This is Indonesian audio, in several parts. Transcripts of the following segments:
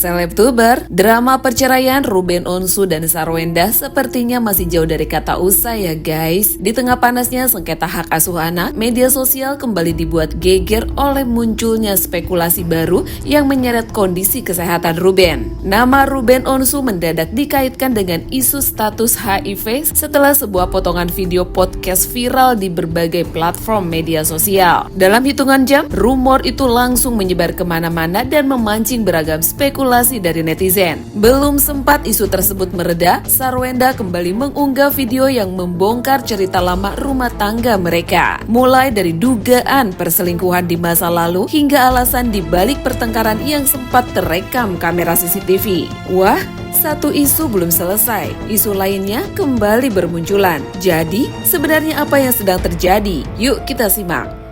Selebtuber, drama perceraian Ruben Onsu dan Sarwenda sepertinya masih jauh dari kata usai ya guys. Di tengah panasnya sengketa hak asuh anak, media sosial kembali dibuat geger oleh munculnya spekulasi baru yang menyeret kondisi kesehatan Ruben. Nama Ruben Onsu mendadak dikaitkan dengan isu status HIV setelah sebuah potongan video podcast viral di berbagai platform media sosial. Dalam hitungan jam, rumor itu langsung menyebar kemana-mana dan memancing beragam spekulasi dari netizen. Belum sempat isu tersebut mereda, Sarwenda kembali mengunggah video yang membongkar cerita lama rumah tangga mereka. Mulai dari dugaan perselingkuhan di masa lalu hingga alasan dibalik pertengkaran yang sempat terekam kamera CCTV. Wah, satu isu belum selesai, isu lainnya kembali bermunculan. Jadi, sebenarnya apa yang sedang terjadi? Yuk kita simak.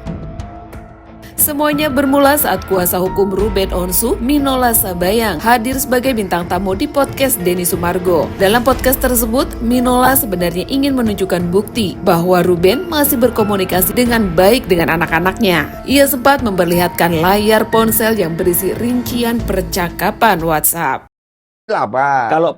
Semuanya bermula saat kuasa hukum Ruben Onsu, Minola Sabayang, hadir sebagai bintang tamu di podcast Denny Sumargo. Dalam podcast tersebut, Minola sebenarnya ingin menunjukkan bukti bahwa Ruben masih berkomunikasi dengan baik dengan anak-anaknya. Ia sempat memperlihatkan layar ponsel yang berisi rincian percakapan WhatsApp. Apa? Kalau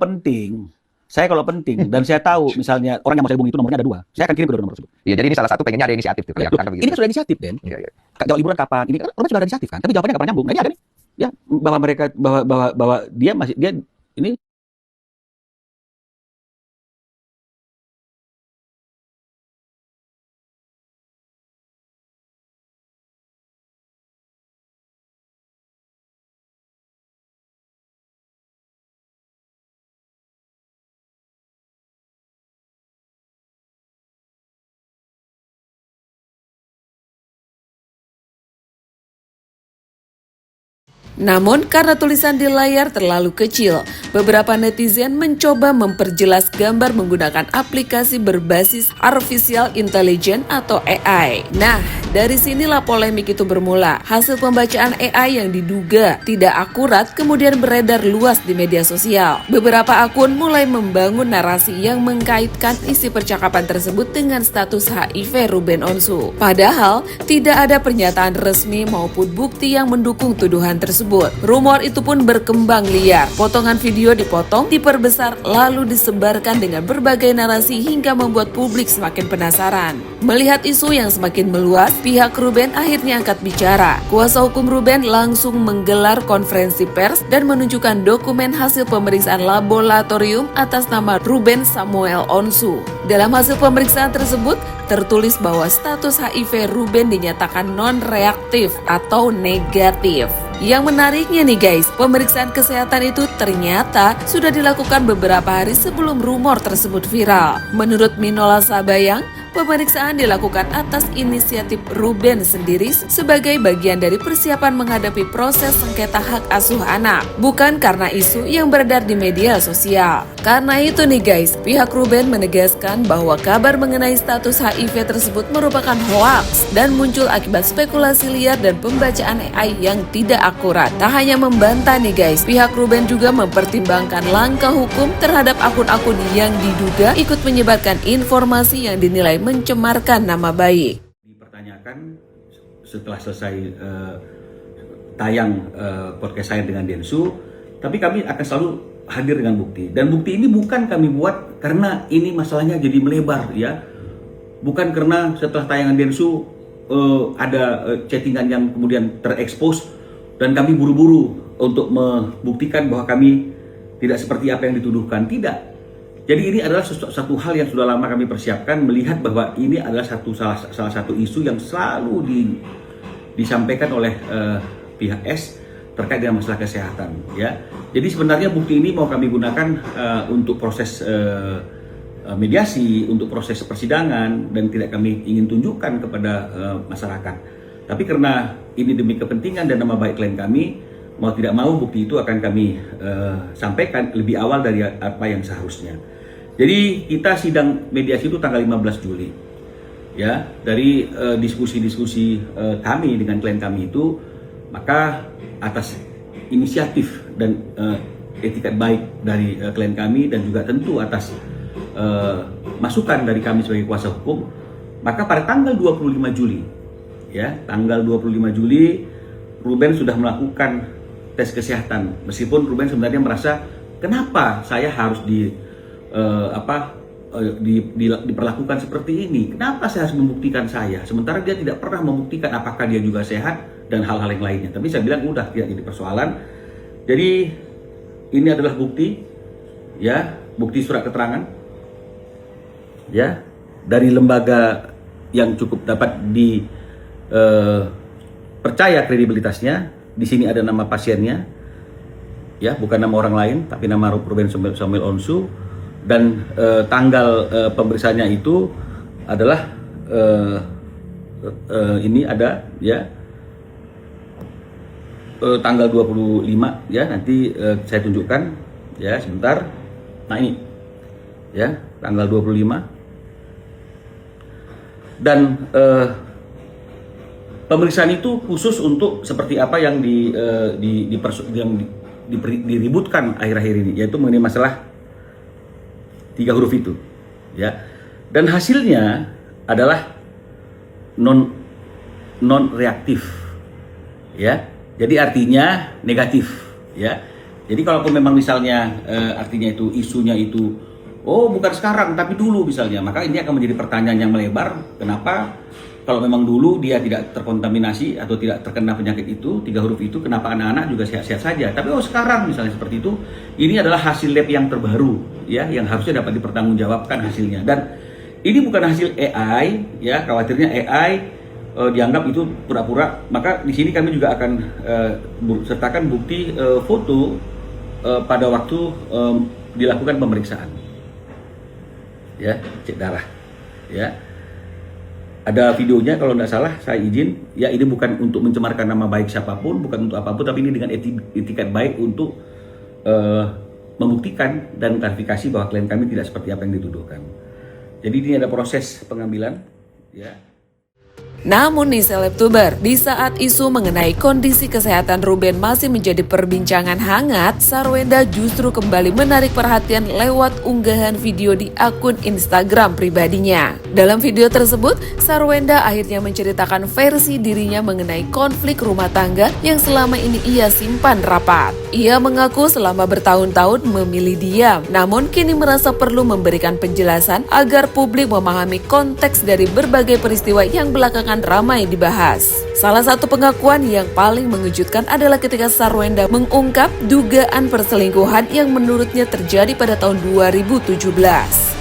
penting dan saya tahu misalnya orang yang mau saya hubungi itu nomornya ada 2, saya akan kirim kedua nomor tersebut. Ya, jadi ini salah satu pengennya ada inisiatif tuh. Ini kan sudah inisiatif, Den. Iya. Jauh liburan kapan? Ini kan orang sudah ada inisiatif kan, tapi jawabannya nggak pernah nyambung. Nah, ini ada nih. Ya, bahwa mereka bahwa dia ini Namun karena tulisan di layar terlalu kecil, beberapa netizen mencoba memperjelas gambar menggunakan aplikasi berbasis Artificial Intelligence atau AI. Nah, dari sinilah polemik itu bermula. Hasil pembacaan AI yang diduga tidak akurat kemudian beredar luas di media sosial. Beberapa akun mulai membangun narasi yang mengkaitkan isi percakapan tersebut dengan status HIV Ruben Onsu. Padahal tidak ada pernyataan resmi maupun bukti yang mendukung tuduhan tersebut. Rumor itu pun berkembang liar. Potongan video dipotong, diperbesar, lalu disebarkan dengan berbagai narasi hingga membuat publik semakin penasaran. Melihat isu yang semakin meluas, pihak Ruben akhirnya angkat bicara. Kuasa hukum Ruben langsung menggelar konferensi pers dan menunjukkan dokumen hasil pemeriksaan laboratorium atas nama Ruben Samuel Onsu. Dalam hasil pemeriksaan tersebut, tertulis bahwa status HIV Ruben dinyatakan non-reaktif atau negatif. Yang menariknya nih guys, pemeriksaan kesehatan itu ternyata sudah dilakukan beberapa hari sebelum rumor tersebut viral. Menurut Minola Sabayang, pemeriksaan dilakukan atas inisiatif Ruben sendiri sebagai bagian dari persiapan menghadapi proses sengketa hak asuh anak, bukan karena isu yang beredar di media sosial. Karena itu nih guys, pihak Ruben menegaskan bahwa kabar mengenai status HIV tersebut merupakan hoaks dan muncul akibat spekulasi liar dan pembacaan AI yang tidak akurat. Tak hanya membantah nih guys, pihak Ruben juga mempertimbangkan langkah hukum terhadap akun-akun yang diduga ikut menyebarkan informasi yang dinilai mencemarkan nama baik. Dipertanyakan setelah selesai tayang podcast saya dengan Densu, tapi kami akan selalu hadir dengan bukti. Dan bukti ini bukan kami buat karena ini masalahnya jadi melebar ya. Bukan karena setelah tayangan Densu ada chattingan yang kemudian terekspos dan kami buru-buru untuk membuktikan bahwa kami tidak seperti apa yang dituduhkan. Tidak. Jadi ini adalah satu hal yang sudah lama kami persiapkan, melihat bahwa ini adalah salah satu isu yang selalu disampaikan oleh pihak S terkait dengan masalah kesehatan. Ya, jadi sebenarnya bukti ini mau kami gunakan untuk proses mediasi, untuk proses persidangan, dan tidak kami ingin tunjukkan kepada masyarakat. Tapi karena ini demi kepentingan dan nama baik klien kami, mau tidak mau bukti itu akan kami sampaikan lebih awal dari apa yang seharusnya. Jadi kita sidang mediasi itu tanggal 15 Juli. Ya, dari diskusi-diskusi kami dengan klien kami itu, maka atas inisiatif dan etikat baik dari klien kami dan juga tentu atas masukan dari kami sebagai kuasa hukum, maka pada tanggal 25 Juli, ya, tanggal 25 Juli Ruben sudah melakukan tes kesehatan. Meskipun Ruben sebenarnya merasa kenapa saya harus diperlakukan seperti ini? Kenapa saya harus membuktikan saya? Sementara dia tidak pernah membuktikan apakah dia juga sehat dan hal-hal yang lainnya. Tapi saya bilang udah tidak jadi persoalan. Jadi ini adalah bukti, ya, bukti surat keterangan, ya, dari lembaga yang cukup dapat dipercaya kredibilitasnya. Di sini ada nama pasiennya, ya, bukan nama orang lain, tapi nama Ruben Samuel Onsu, dan tanggal pemeriksaannya itu adalah ini ada, ya, tanggal 25, ya, nanti saya tunjukkan, ya, sebentar. Nah ini, ya, tanggal 25, dan pemeriksaan itu khusus untuk seperti apa yang diributkan akhir-akhir ini, yaitu mengenai masalah 3 huruf itu, ya. Dan hasilnya adalah non reaktif, ya. Jadi artinya negatif, ya. Jadi kalaupun memang misalnya artinya itu isunya itu bukan sekarang tapi dulu misalnya, maka ini akan menjadi pertanyaan yang melebar. Kenapa kalau memang dulu dia tidak terkontaminasi atau tidak terkena penyakit itu, 3 huruf itu, kenapa anak-anak juga sehat-sehat saja? Tapi sekarang misalnya seperti itu, ini adalah hasil lab yang terbaru, ya, yang harusnya dapat dipertanggungjawabkan hasilnya. Dan ini bukan hasil AI, ya, khawatirnya AI dianggap itu pura-pura. Maka di sini kami juga akan sertakan bukti foto pada waktu dilakukan pemeriksaan, ya, cek darah, ya. Ada videonya kalau tidak salah, saya izin, ya, ini bukan untuk mencemarkan nama baik siapapun, bukan untuk apapun, tapi ini dengan etikat baik untuk membuktikan dan klarifikasi bahwa klien kami tidak seperti apa yang dituduhkan. Jadi ini ada proses pengambilan, ya. Namun nih selebtuber, di saat isu mengenai kondisi kesehatan Ruben masih menjadi perbincangan hangat, Sarwenda justru kembali menarik perhatian lewat unggahan video di akun Instagram pribadinya. Dalam video tersebut, Sarwenda akhirnya menceritakan versi dirinya mengenai konflik rumah tangga yang selama ini ia simpan rapat. Ia mengaku selama bertahun-tahun memilih diam, namun kini merasa perlu memberikan penjelasan agar publik memahami konteks dari berbagai peristiwa yang belakangan ramai dibahas. Salah satu pengakuan yang paling mengejutkan adalah ketika Sarwenda mengungkap dugaan perselingkuhan yang menurutnya terjadi pada tahun 2017.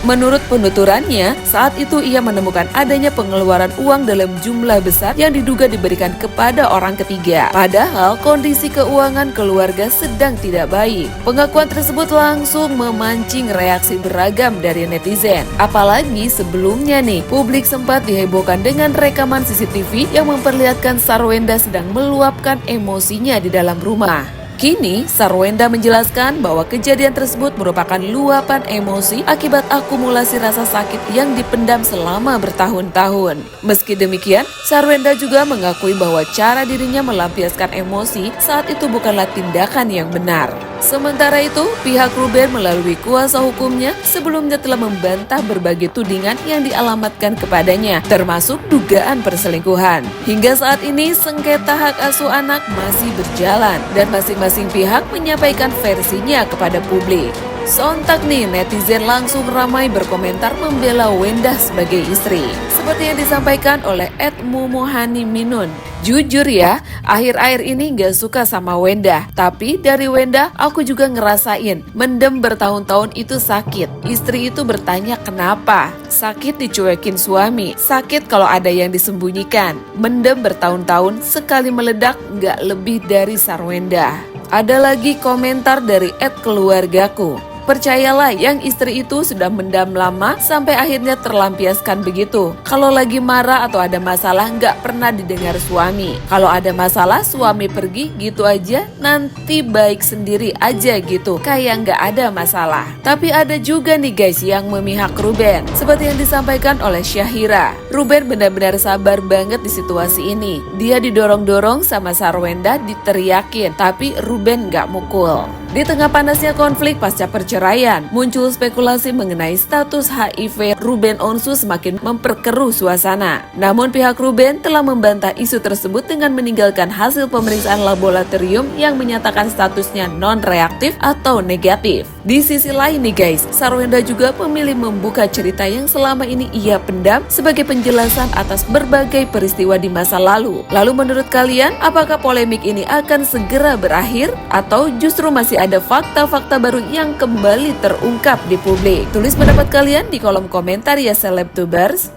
Menurut penuturannya, saat itu ia menemukan adanya pengeluaran uang dalam jumlah besar yang diduga diberikan kepada orang ketiga. Padahal kondisi keuangan keluarga sedang tidak baik. Pengakuan tersebut langsung memancing reaksi beragam dari netizen. Apalagi sebelumnya nih, publik sempat dihebohkan dengan rekaman CCTV yang memperlihatkan Sarwenda sedang meluapkan emosinya di dalam rumah. Kini, Sarwenda menjelaskan bahwa kejadian tersebut merupakan luapan emosi akibat akumulasi rasa sakit yang dipendam selama bertahun-tahun. Meski demikian, Sarwenda juga mengakui bahwa cara dirinya melampiaskan emosi saat itu bukanlah tindakan yang benar. Sementara itu, pihak Ruben melalui kuasa hukumnya sebelumnya telah membantah berbagai tudingan yang dialamatkan kepadanya, termasuk dugaan perselingkuhan. Hingga saat ini, sengketa hak asuh anak masih berjalan dan masing-masing pihak menyampaikan versinya kepada publik. Sontak nih, netizen langsung ramai berkomentar membela Wenda sebagai istri. Seperti yang disampaikan oleh @mumuhaniminun. Jujur ya, akhir-akhir ini gak suka sama Wenda. Tapi dari Wenda, aku juga ngerasain mendem bertahun-tahun itu sakit. Istri itu bertanya kenapa. Sakit dicuekin suami, sakit kalau ada yang disembunyikan. Mendem bertahun-tahun, sekali meledak gak lebih dari Sarwenda. Ada lagi komentar dari @keluargaku. Percayalah, yang istri itu sudah mendam lama sampai akhirnya terlampiaskan begitu. Kalau lagi marah atau ada masalah nggak pernah didengar suami. Kalau ada masalah suami pergi gitu aja, nanti baik sendiri aja gitu. Kayak nggak ada masalah. Tapi ada juga nih guys yang memihak Ruben. Seperti yang disampaikan oleh Syahira. Ruben benar-benar sabar banget di situasi ini. Dia didorong-dorong sama Sarwenda, diteriakin. Tapi Ruben nggak mukul. Di tengah panasnya konflik pasca perceraian, muncul spekulasi mengenai status HIV Ruben Onsu semakin memperkeruh suasana. Namun pihak Ruben telah membantah isu tersebut dengan meninggalkan hasil pemeriksaan laboratorium yang menyatakan statusnya non-reaktif atau negatif. Di sisi lain nih guys, Sarwenda juga memilih membuka cerita yang selama ini ia pendam sebagai penjelasan atas berbagai peristiwa di masa lalu. Lalu menurut kalian, apakah polemik ini akan segera berakhir atau justru masih ada fakta-fakta baru yang kembali terungkap di publik? Tulis pendapat kalian di kolom komentar ya Selebtubers.